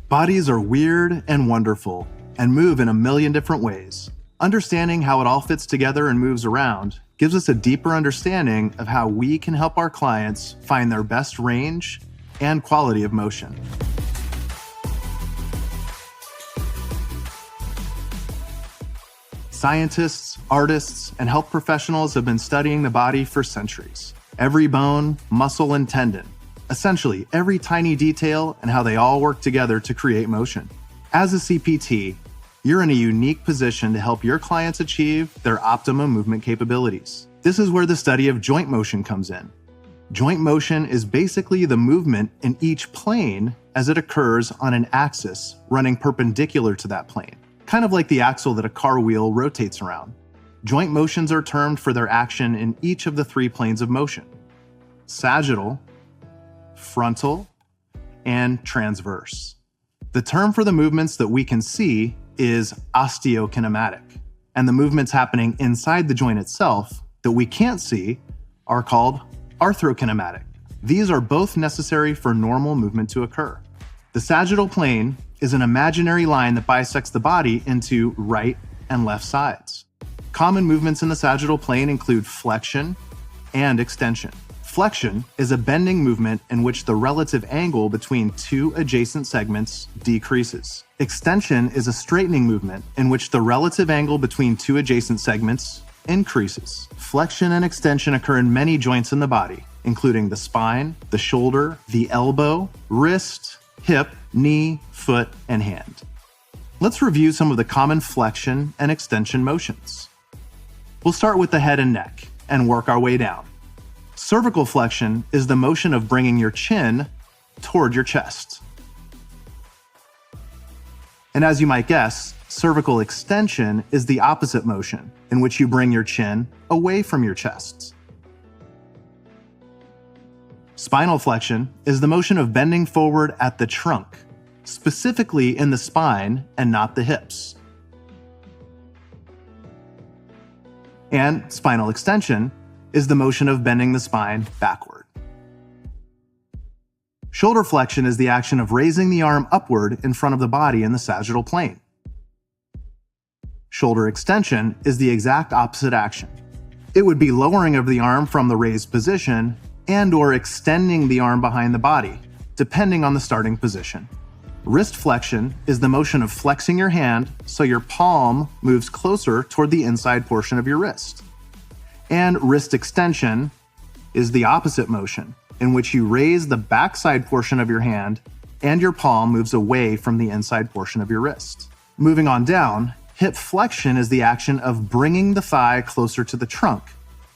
Bodies are weird and wonderful and move in a million different ways. Understanding how it all fits together and moves around gives us a deeper understanding of how we can help our clients find their best range and quality of motion. Scientists, artists, and health professionals have been studying the body for centuries. Every bone, muscle, and tendon, essentially every tiny detail and how they all work together to create motion. As a CPT, you're in a unique position to help your clients achieve their optimum movement capabilities. This is where the study of joint motion comes in. Joint motion is basically the movement in each plane as it occurs on an axis running perpendicular to that plane, kind of like the axle that a car wheel rotates around. Joint motions are termed for their action in each of the three planes of motion: sagittal, frontal, and transverse. The term for the movements that we can see is osteokinematic, and the movements happening inside the joint itself that we can't see are called arthrokinematic. These are both necessary for normal movement to occur. The sagittal plane is an imaginary line that bisects the body into right and left sides. Common movements in the sagittal plane include flexion and extension. Flexion is a bending movement in which the relative angle between two adjacent segments decreases. Extension is a straightening movement in which the relative angle between two adjacent segments increases. Flexion and extension occur in many joints in the body, including the spine, the shoulder, the elbow, wrist, hip, knee, foot, and hand. Let's review some of the common flexion and extension motions. We'll start with the head and neck and work our way down. Cervical flexion is the motion of bringing your chin toward your chest. And as you might guess, cervical extension is the opposite motion, in which you bring your chin away from your chest. Spinal flexion is the motion of bending forward at the trunk, specifically in the spine and not the hips. And spinal extension is the motion of bending the spine backward. Shoulder flexion is the action of raising the arm upward in front of the body in the sagittal plane. Shoulder extension is the exact opposite action. It would be lowering of the arm from the raised position and/or extending the arm behind the body, depending on the starting position. Wrist flexion is the motion of flexing your hand so your palm moves closer toward the inside portion of your wrist. And wrist extension is the opposite motion, in which you raise the backside portion of your hand and your palm moves away from the inside portion of your wrist. Moving on down, hip flexion is the action of bringing the thigh closer to the trunk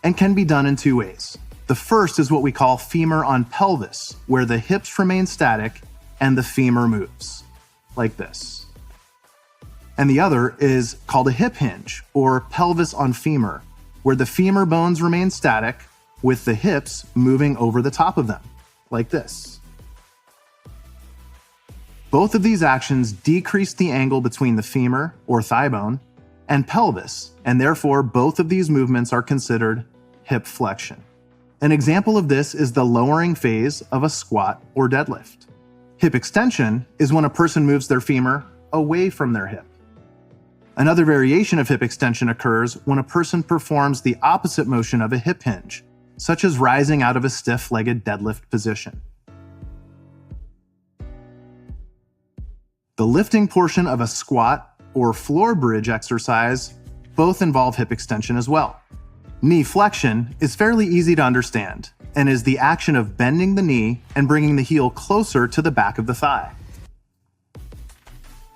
and can be done in two ways. The first is what we call femur on pelvis, where the hips remain static and the femur moves, like this. And the other is called a hip hinge, or pelvis on femur, where the femur bones remain static with the hips moving over the top of them, like this. Both of these actions decrease the angle between the femur, or thigh bone, and pelvis, and therefore both of these movements are considered hip flexion. An example of this is the lowering phase of a squat or deadlift. Hip extension is when a person moves their femur away from their hip. Another variation of hip extension occurs when a person performs the opposite motion of a hip hinge, such as rising out of a stiff-legged deadlift position. The lifting portion of a squat or floor bridge exercise both involve hip extension as well. Knee flexion is fairly easy to understand and is the action of bending the knee and bringing the heel closer to the back of the thigh.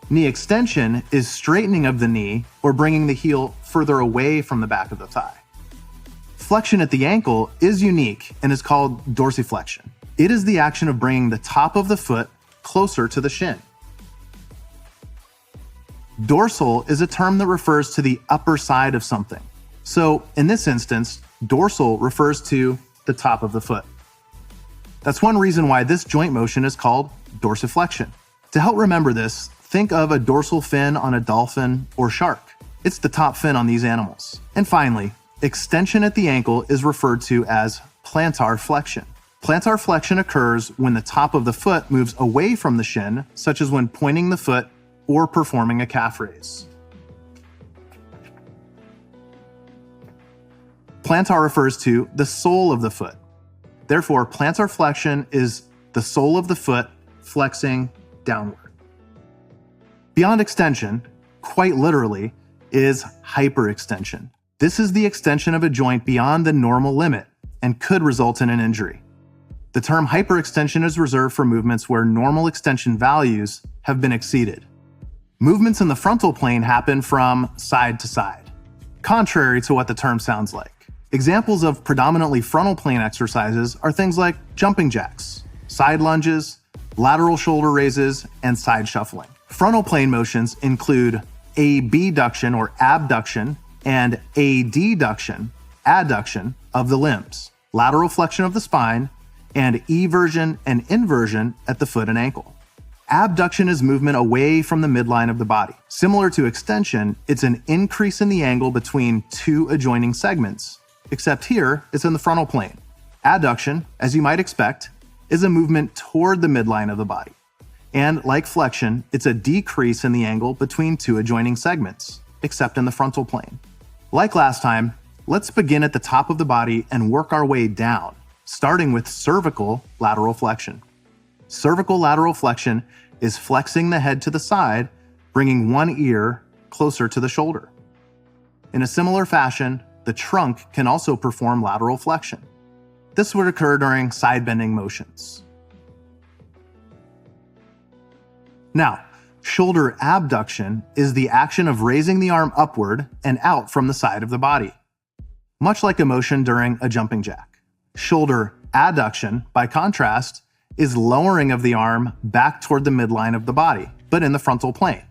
Knee extension is straightening of the knee or bringing the heel further away from the back of the thigh. Flexion at the ankle is unique and is called dorsiflexion. It is the action of bringing the top of the foot closer to the shin. Dorsal is a term that refers to the upper side of something. So in this instance, dorsal refers to the top of the foot. That's one reason why this joint motion is called dorsiflexion. To help remember this, think of a dorsal fin on a dolphin or shark. It's the top fin on these animals. And finally, extension at the ankle is referred to as plantar flexion. Plantar flexion occurs when the top of the foot moves away from the shin, such as when pointing the foot or performing a calf raise. Plantar refers to the sole of the foot. Therefore, plantar flexion is the sole of the foot flexing downward. Beyond extension, quite literally, is hyperextension. This is the extension of a joint beyond the normal limit and could result in an injury. The term hyperextension is reserved for movements where normal extension values have been exceeded. Movements in the frontal plane happen from side to side, contrary to what the term sounds like. Examples of predominantly frontal plane exercises are things like jumping jacks, side lunges, lateral shoulder raises, and side shuffling. Frontal plane motions include abduction or abduction and adduction, adduction of the limbs, lateral flexion of the spine, and eversion and inversion at the foot and ankle. Abduction is movement away from the midline of the body. Similar to extension, it's an increase in the angle between two adjoining segments, except here it's in the frontal plane. Adduction, as you might expect, is a movement toward the midline of the body. And like flexion, it's a decrease in the angle between two adjoining segments, except in the frontal plane. Like last time, let's begin at the top of the body and work our way down, starting with cervical lateral flexion. Cervical lateral flexion is flexing the head to the side, bringing one ear closer to the shoulder. In a similar fashion, the trunk can also perform lateral flexion. This would occur during side bending motions. Now, shoulder abduction is the action of raising the arm upward and out from the side of the body, much like a motion during a jumping jack. Shoulder adduction, by contrast, is lowering of the arm back toward the midline of the body, but in the frontal plane.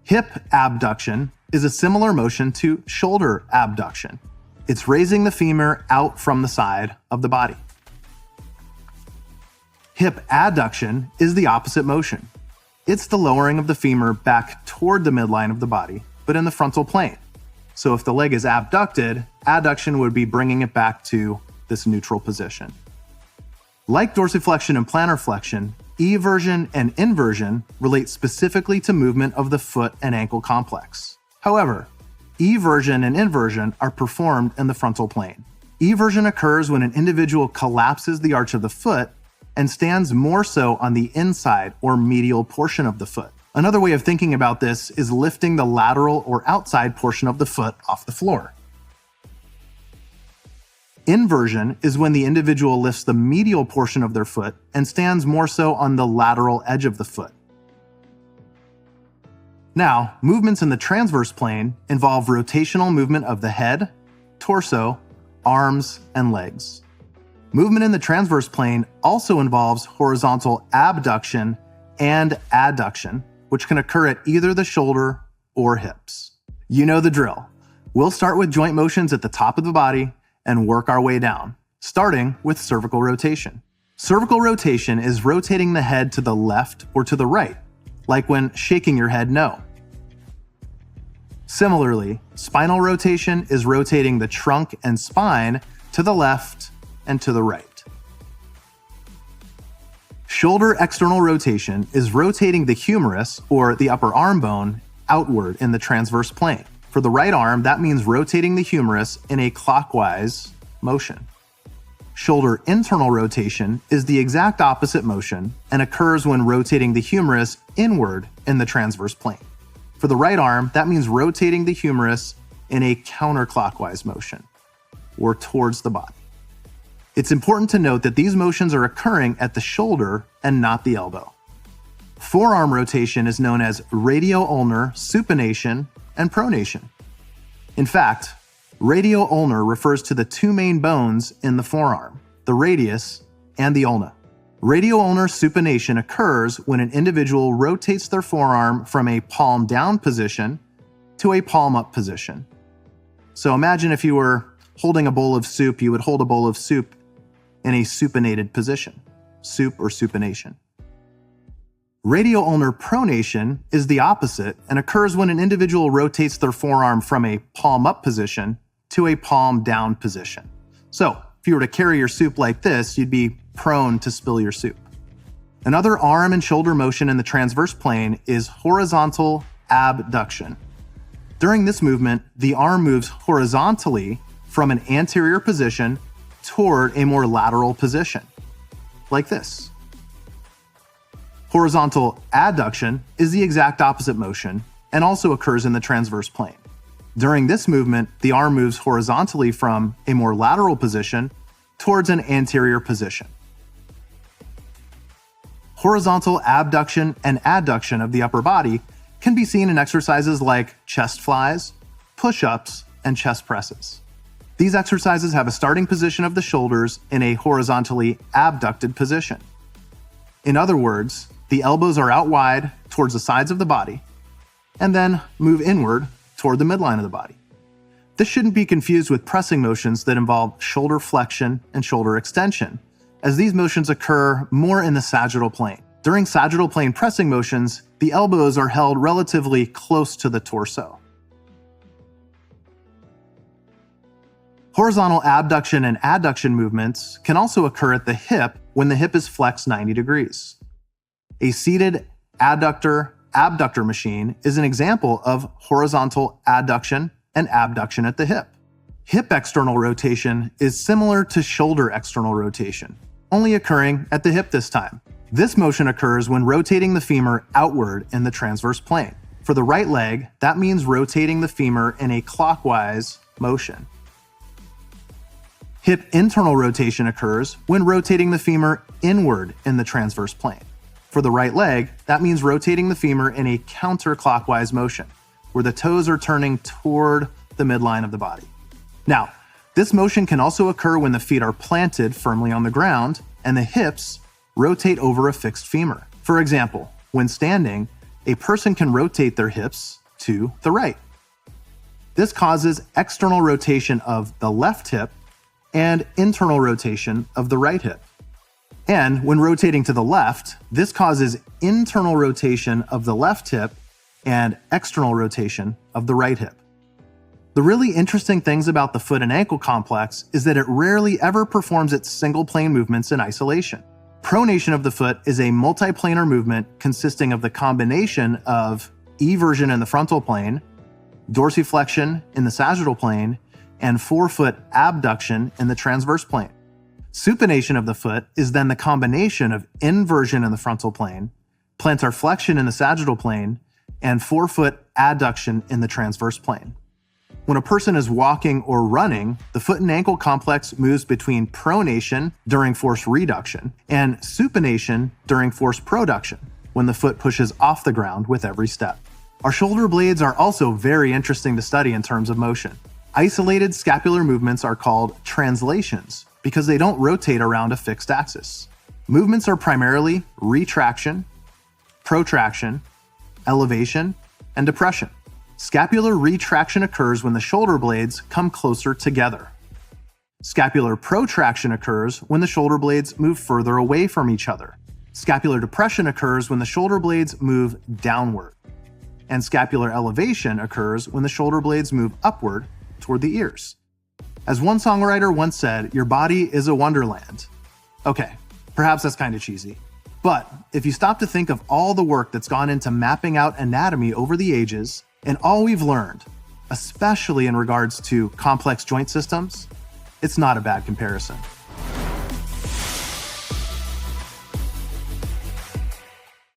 Hip abduction is a similar motion to shoulder abduction. It's raising the femur out from the side of the body. Hip adduction is the opposite motion. It's the lowering of the femur back toward the midline of the body, but in the frontal plane. So if the leg is abducted, adduction would be bringing it back to this neutral position. Like dorsiflexion and plantar flexion, eversion and inversion relate specifically to movement of the foot and ankle complex. However, eversion and inversion are performed in the frontal plane. Eversion occurs when an individual collapses the arch of the foot and stands more so on the inside or medial portion of the foot. Another way of thinking about this is lifting the lateral or outside portion of the foot off the floor. Inversion is when the individual lifts the medial portion of their foot and stands more so on the lateral edge of the foot. Now, movements in the transverse plane involve rotational movement of the head, torso, arms, and legs. Movement in the transverse plane also involves horizontal abduction and adduction, which can occur at either the shoulder or hips. You know the drill. We'll start with joint motions at the top of the body and work our way down, starting with cervical rotation. Cervical rotation is rotating the head to the left or to the right, like when shaking your head no. Similarly, spinal rotation is rotating the trunk and spine to the left and to the right. Shoulder external rotation is rotating the humerus, or the upper arm bone, outward in the transverse plane. For the right arm, that means rotating the humerus in a clockwise motion. Shoulder internal rotation is the exact opposite motion and occurs when rotating the humerus inward in the transverse plane. For the right arm, that means rotating the humerus in a counterclockwise motion, or towards the body. It's important to note that these motions are occurring at the shoulder and not the elbow. Forearm rotation is known as radio-ulnar supination and pronation. In fact, radio-ulnar refers to the two main bones in the forearm, the radius and the ulna. Radio-ulnar supination occurs when an individual rotates their forearm from a palm down position to a palm up position. So imagine if you were holding a bowl of soup, you would hold a bowl of soup in a supinated position, sup or supination. Radio-ulnar pronation is the opposite and occurs when an individual rotates their forearm from a palm up position to a palm down position. So, If you were to carry your soup like this, you'd be prone to spill your soup. Another arm and shoulder motion in the transverse plane is horizontal abduction. During this movement, the arm moves horizontally from an anterior position toward a more lateral position, like this. Horizontal adduction is the exact opposite motion and also occurs in the transverse plane. During this movement, the arm moves horizontally from a more lateral position towards an anterior position. Horizontal abduction and adduction of the upper body can be seen in exercises like chest flies, push-ups, and chest presses. These exercises have a starting position of the shoulders in a horizontally abducted position. In other words, the elbows are out wide towards the sides of the body, and then move inward toward the midline of the body. This shouldn't be confused with pressing motions that involve shoulder flexion and shoulder extension, as these motions occur more in the sagittal plane. During sagittal plane pressing motions, the elbows are held relatively close to the torso. Horizontal abduction and adduction movements can also occur at the hip when the hip is flexed 90 degrees. A seated adductor-abductor machine is an example of horizontal adduction and abduction at the hip. Hip external rotation is similar to shoulder external rotation, only occurring at the hip this time. This motion occurs when rotating the femur outward in the transverse plane. For the right leg, that means rotating the femur in a clockwise motion. Hip internal rotation occurs when rotating the femur inward in the transverse plane. For the right leg, that means rotating the femur in a counterclockwise motion, where the toes are turning toward the midline of the body. Now, this motion can also occur when the feet are planted firmly on the ground and the hips rotate over a fixed femur. For example, when standing, a person can rotate their hips to the right. This causes external rotation of the left hip and internal rotation of the right hip. And when rotating to the left, this causes internal rotation of the left hip and external rotation of the right hip. The really interesting things about the foot and ankle complex is that it rarely ever performs its single plane movements in isolation. Pronation of the foot is a multiplanar movement consisting of the combination of eversion in the frontal plane, dorsiflexion in the sagittal plane, and forefoot abduction in the transverse plane. Supination of the foot is then the combination of inversion in the frontal plane, plantar flexion in the sagittal plane, and forefoot adduction in the transverse plane. When a person is walking or running, the foot and ankle complex moves between pronation during force reduction and supination during force production, when the foot pushes off the ground with every step. Our shoulder blades are also very interesting to study in terms of motion. Isolated scapular movements are called translations because they don't rotate around a fixed axis. Movements are primarily retraction, protraction, elevation, and depression. Scapular retraction occurs when the shoulder blades come closer together. Scapular protraction occurs when the shoulder blades move further away from each other. Scapular depression occurs when the shoulder blades move downward. And scapular elevation occurs when the shoulder blades move upward toward the ears. As one songwriter once said, "Your body is a wonderland." Okay, perhaps that's kind of cheesy. But if you stop to think of all the work that's gone into mapping out anatomy over the ages, and all we've learned, especially in regards to complex joint systems, it's not a bad comparison.